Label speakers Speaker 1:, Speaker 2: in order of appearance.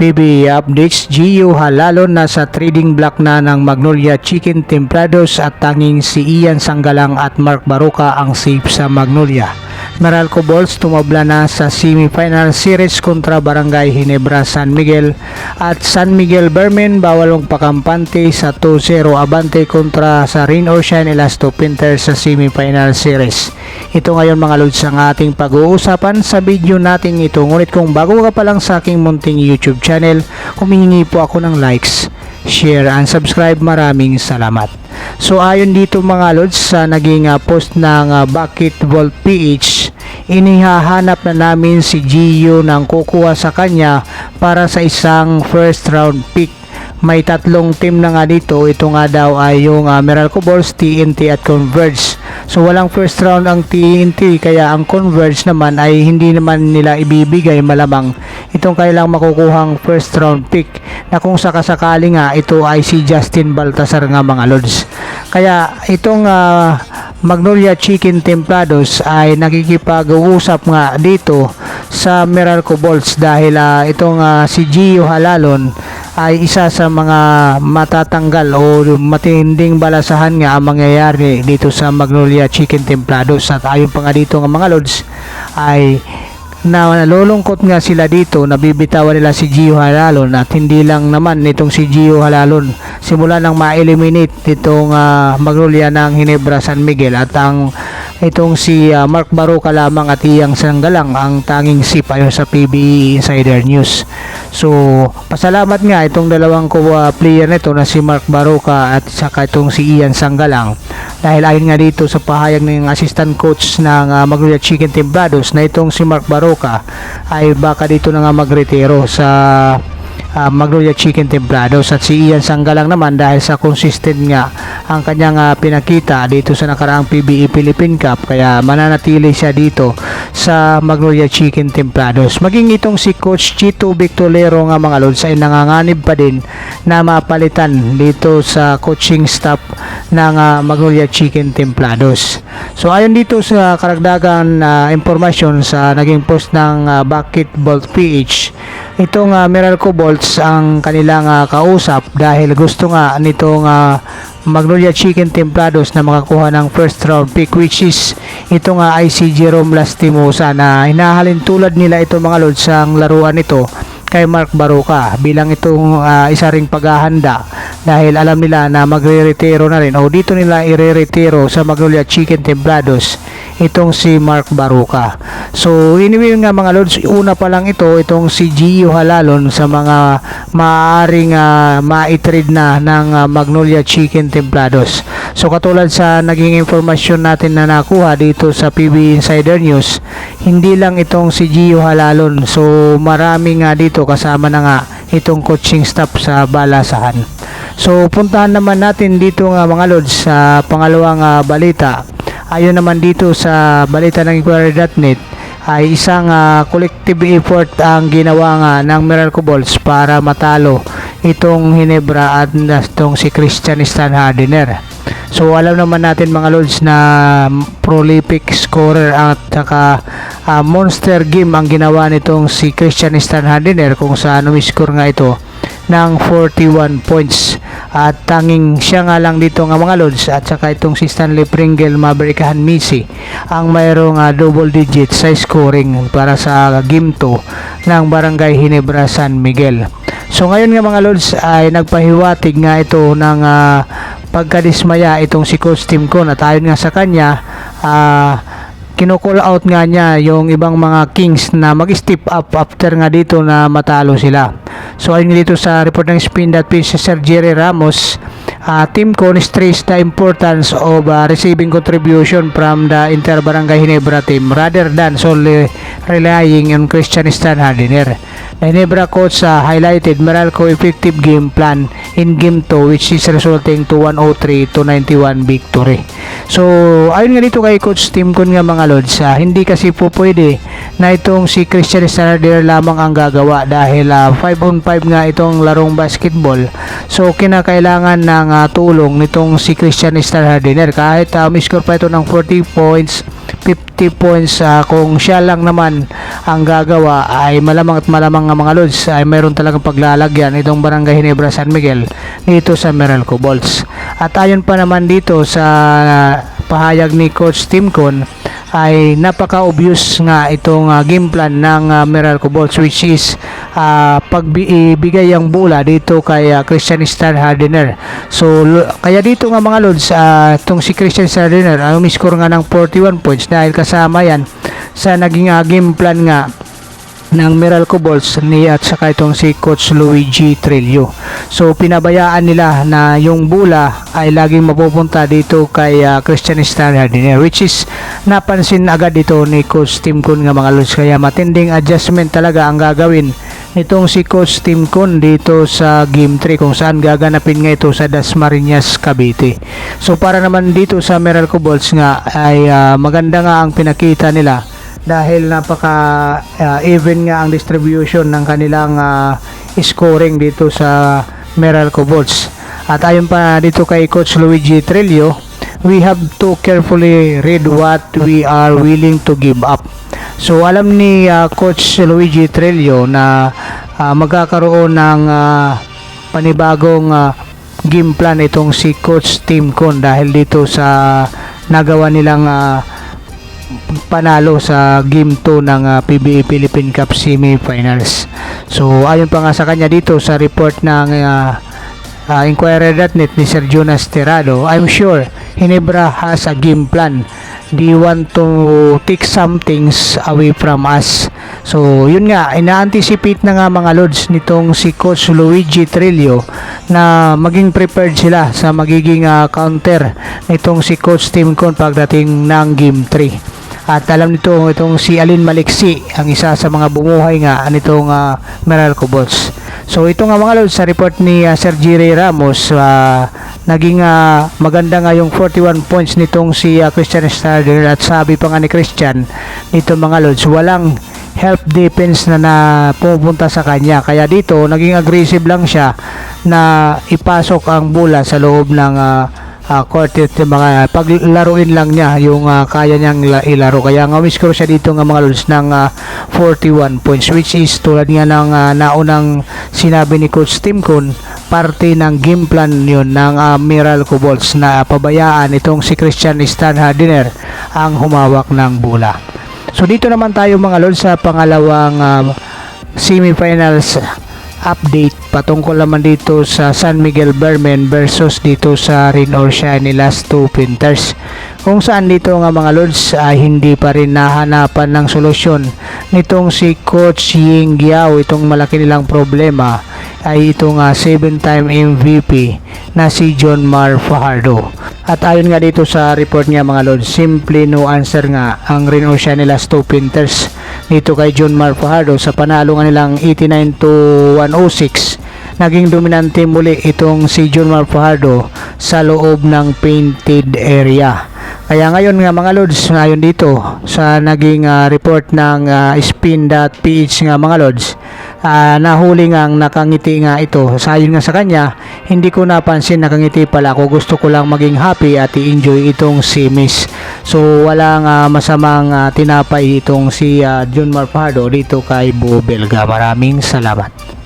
Speaker 1: PBA updates, Gio Halalo na sa trading block na ng Magnolia Chicken Templados at tanging si Ian Sanggalang at Mark Baroka ang safe sa Magnolia. Meralco Balls tumabla na sa semi-final series kontra Barangay Ginebra San Miguel at San Miguel Bermen bawalong pakampante sa 2-0 abante kontra sa Rain or Shine Elasto Pinter sa semi-final series. Ito ngayon mga lods ang ating pag-uusapan sa video natin ito. Ngunit kung bago ka pa lang sa aking munting YouTube channel, humihingi po ako ng likes, share and subscribe. Maraming salamat. So ayon dito mga lods sa naging post ng Basketball PH, inihahanap na namin si Gio ng kukuha sa kanya para sa isang first round pick. May tatlong team na nga dito. Ito nga daw ay yung Meralco Balls, TNT at Converge. So walang first round ang TNT, kaya ang Converge naman ay hindi naman nila ibibigay malamang itong kailang makukuhang first round pick, na kung sakasakali nga ito ay si Justin Baltasar nga mga lods. Kaya itong Magnolia Chicken Templados ay nakikipag-uusap nga dito sa Meralco Balls dahil itong si Gio Halalon ay isa sa mga matatanggal o matinding balasahan nga ang mangyayari dito sa Magnolia Chicken Templados. At ayon pa nga dito nga mga lods ay nalulungkot nga sila dito, nabibitawan nila si Gio Halalon, at hindi lang naman nitong si Gio Halalon simula nang ma-eliminate itong Magnolia ng Ginebra San Miguel at ang itong si Mark Baroka lamang at Ian Sanggalang ang tanging sip ayon sa PBA Insider News. So pasalamat nga itong dalawang player nito na si Mark Baroka at saka itong si Ian Sanggalang, dahil ayon nga dito sa pahayag ng assistant coach ng Magnolia Chicken Templados na itong si Mark Baroka ay baka dito na nga magretiro sa Magnolia Chicken Templados, at si Ian Sanggalang naman dahil sa consistent nga ang kanyang pinakita dito sa nakaraang PBA Philippine Cup, kaya mananatili siya dito sa Magnolia Chicken Templados. Maging itong si Coach Chito Victorero nga mga lods ay nanganganib pa din na mapalitan dito sa coaching staff ng Magnolia Chicken Templados. So ayon dito sa karagdagan impormasyon sa naging post ng Basketball PH, itong Meralco Balls ang kanilang kausap dahil gusto nga nitong Magnolia Chicken Templados na makakuha ng first round pick, which is ito nga ay si Jerome Lastimosa, na hinahalin tulad nila ito mga lods ang laruan ito kay Mark Baroka bilang itong isa ring paghahanda dahil alam nila na magre-retiro na rin o dito nila ire-retiro sa Magnolia Chicken Templados itong si Mark Baroka. So anyway nga mga lods, una pa lang itong si Gio Halalon sa mga maaaring ma-trade na ng Magnolia Chicken Templados. So katulad sa naging informasyon natin na nakuha dito sa PB Insider News, hindi lang itong si Gio Halalon, so marami nga dito kasama na nga itong coaching staff sa balasahan. So puntahan naman natin dito nga mga lods sa pangalawang balita. Ayon naman dito sa balita ng Inquirer.net ay isang collective effort ang ginawa nga ng Meralco Balls para matalo itong Ginebra at itong si Christian Stan Hardener. So alam naman natin mga lods na prolific scorer at saka monster game ang ginawa nitong si Christian Stan Hardener, kung saan umiscore nga ito ng 41 points at tanging siya nga lang dito nga mga lods at saka itong si Stanley Pringle Maverickahan Misi ang mayroong double digit sa scoring para sa game 2 ng Barangay Ginebra San Miguel. So ngayon nga mga lods ay nagpahiwatig nga ito ng pagkadismaya itong si Coach Tim Con, at ayon nga sa kanya kino-call out nga niya yung ibang mga Kings na mag-step up after nga dito na matalo sila. So ayun dito sa report ng Spin.ph, Sir Jerry Ramos, Team Con stressed the importance of receiving contribution from the Inter-Barangay Ginebra team rather than solely relying on Christian Stan Hardener. The Ginebra coach highlighted Meralco effective game plan in game 2, which is resulting to 103-91 victory. So ayun nga dito kay Coach Tim Con nga mga lods, hindi kasi po pwede na itong si Christian Stan Hardener lamang ang gagawa dahil 5-on-5 nga itong larong basketball. So kinakailangan ng tulong nitong si Christian Stan Hardener. Kahit umiscore pa ito ng 40 points, 50 points. Kung siya lang naman ang gagawa ay malamang at malamang nga mga lods ay mayroon talagang paglalagyan itong Barangay Ginebra San Miguel dito sa Meralco Balls. At ayon pa naman dito sa pahayag ni Coach Timcon ay napaka-obvious nga itong game plan ng Meralco Balls, which is pagbigay ang bola dito kay Christian Star Hardener. So kaya dito nga mga lods, itong si Christian Star Hardener ang umiscore nga ng 41 points dahil kasama yan sa naging game plan nga ng Meralco Balls ni at saka itong si Coach Luigi Trillo. So pinabayaan nila na yung bola ay laging mapupunta dito kay Christian Star Hardener, which is napansin agad dito ni Coach Timcon nga mga lods. Kaya matinding adjustment talaga ang gagawin nitong si Coach Timcon dito sa Game 3 kung saan gaganapin nga ito sa Dasmariñas, Cavite. So para naman dito sa Meralco Balls nga ay maganda nga ang pinakita nila dahil napaka even nga ang distribution ng kanilang scoring dito sa Meralco Balls. At ayon pa dito kay Coach Luigi Trillo, we have to carefully read what we are willing to give up. So alam ni Coach Luigi Trillo na magkakaroon ng panibagong game plan itong si Coach Timcon dahil dito sa nagawa nilang panalo sa Game 2 ng PBA Philippine Cup Semi-Finals. So ayon pa nga sa kanya dito sa report ng Inquirer.net ni Sir Jonas Tirado, I'm sure Ginebra has a game plan. They want to take some things away from us. So yun nga, ina-anticipate na nga mga lods nitong si Coach Luigi Trillo na maging prepared sila sa magiging counter nitong si Coach Timcon pagdating ng Game 3. At alam nito itong si Alin Maliksi ang isa sa mga bumuhay nga nitong Meralco Balls. So ito nga mga lods sa report ni Sir Jerry Ramos, naging maganda nga yung 41 points nitong si Christian Starder. At sabi pa nga ni Christian dito mga lods, walang help defense na pupunta sa kanya, kaya dito naging aggressive lang siya na ipasok ang bola sa loob ng quartet, mga paglaruin lang niya yung kaya niyang ilaro. Kaya nga umiscore siya dito nga mga lods ng 41 points, which is tulad nga ng naunang sinabi ni Coach Timcon, parte ng game plan yun ng Meralco Balls na pabayaan itong si Christian Stan Hardener ang humawak ng bola. So dito naman tayo mga lods sa pangalawang semifinals update patungkol naman dito sa San Miguel Bearmen versus dito sa Rain or Shine Last Two Painters, kung saan dito nga mga lods hindi pa rin nahanapan ng solusyon nitong si Coach Ying Giao. Itong malaki nilang problema ay itong 7-time MVP na si John Mar Fajardo. At ayon nga dito sa report niya mga lods, simple no answer nga ang Rain or Shine Last Two Painters dito kay John Mar Fajardo sa panalo nga nilang 89 to 106. Naging dominante muli itong si John Mar Fajardo sa loob ng painted area. Kaya ngayon nga mga lods, ngayon dito sa naging report ng spin.ph nga mga lods, nahuli nga nakangiti nga ito. Sayon nga sa kanya, hindi ko napansin nakangiti pala ako, gusto ko lang maging happy at i-enjoy itong si Miss. So walang masamang tinapay itong si John Mar Fajardo dito kay Bo Belga. Maraming salamat.